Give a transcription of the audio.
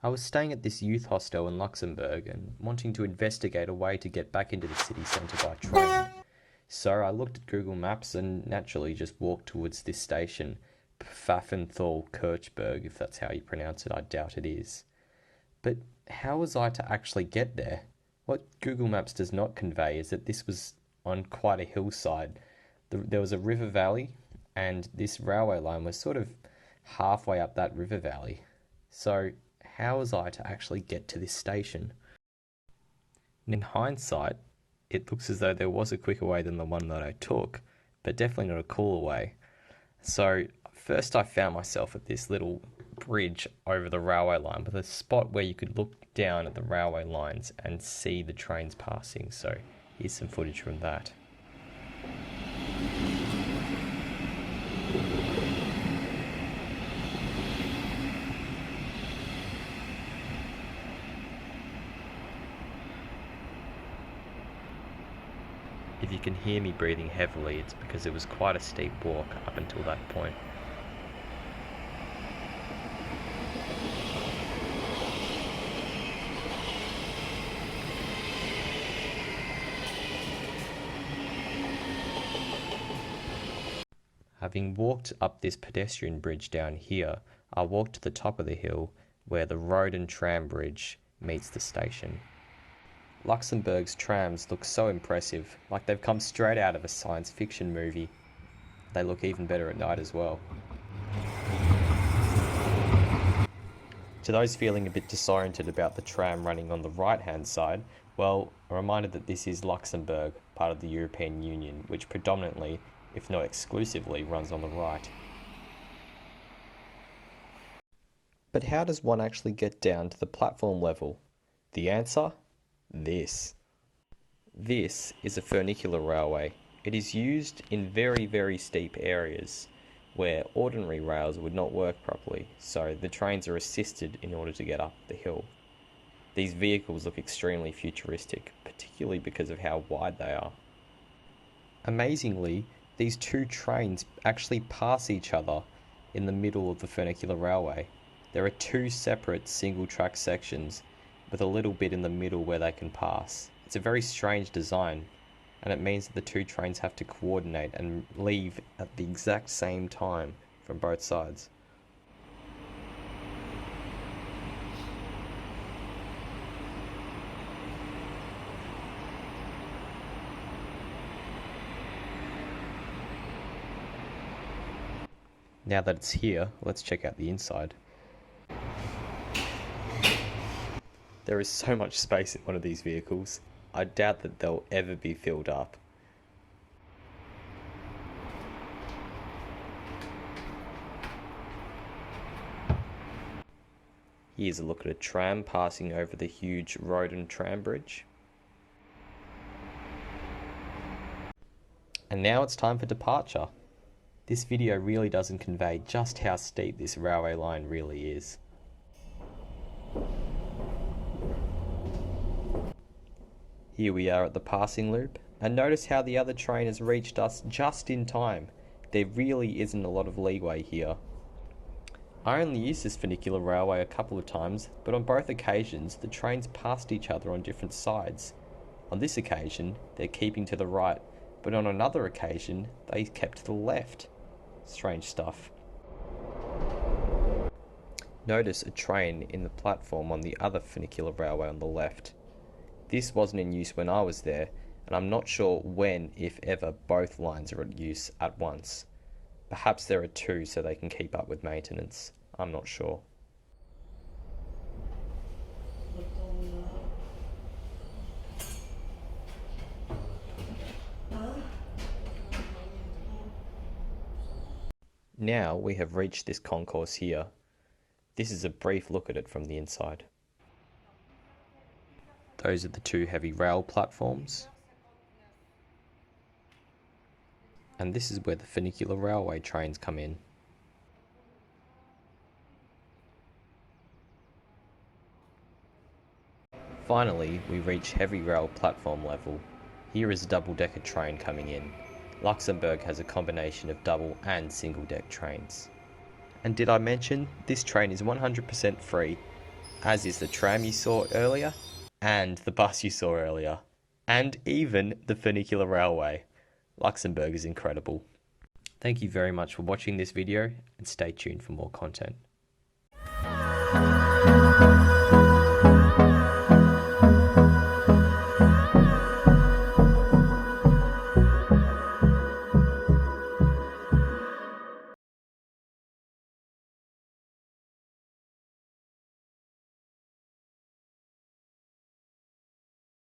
I was staying at this youth hostel in Luxembourg and wanting to investigate a way to get back into the city centre by train. So I looked at Google Maps and naturally just walked towards this station, Pfaffenthal-Kirchberg, if that's how you pronounce it. I doubt it is. But how was I to actually get there? What Google Maps does not convey is that this was on quite a hillside. There was a river valley, and this railway line was sort of halfway up that river valley. So how was I to actually get to this station? In hindsight, it looks as though there was a quicker way than the one that I took, but definitely not a cooler way. So first I found myself at this little bridge over the railway line with a spot where you could look down at the railway lines and see the trains passing. So here's some footage from that. If you can hear me breathing heavily, it's because it was quite a steep walk up until that point. Having walked up this pedestrian bridge down here, I walked to the top of the hill where the road and tram bridge meets the station. Luxembourg's trams look so impressive, like they've come straight out of a science fiction movie. They look even better at night as well. To those feeling a bit disoriented about the tram running on the right-hand side, well, a reminder that this is Luxembourg, part of the European Union, which predominantly, if not exclusively, runs on the right. But how does one actually get down to the platform level? The answer? This. This is a funicular railway. It is used in very, very steep areas where ordinary rails would not work properly, so the trains are assisted in order to get up the hill. These vehicles look extremely futuristic, particularly because of how wide they are. Amazingly, these two trains actually pass each other in the middle of the funicular railway. There are two separate single-track sections with a little bit in the middle where they can pass. It's a very strange design, and it means that the two trains have to coordinate and leave at the exact same time from both sides. Now that it's here, let's check out the inside. There is so much space in one of these vehicles. I doubt that they'll ever be filled up. Here's a look at a tram passing over the huge road and tram bridge. And now it's time for departure. This video really doesn't convey just how steep this railway line really is. Here we are at the passing loop, and notice how the other train has reached us just in time. There really isn't a lot of leeway here. I only used this funicular railway a couple of times, but on both occasions the trains passed each other on different sides. On this occasion, they're keeping to the right, but on another occasion, they kept to the left. Strange stuff. Notice a train in the platform on the other funicular railway on the left. This wasn't in use when I was there, and I'm not sure when, if ever, both lines are in use at once. Perhaps there are two so they can keep up with maintenance. I'm not sure. Now we have reached this concourse here. This is a brief look at it from the inside. Those are the two heavy rail platforms. And this is where the funicular railway trains come in. Finally, we reach heavy rail platform level. Here is a double-decker train coming in. Luxembourg has a combination of double and single-deck trains. And did I mention, this train is 100% free. as is the tram you saw earlier, and the bus you saw earlier, and even the funicular railway. Luxembourg is incredible. Thank you very much for watching this video, and stay tuned for more content.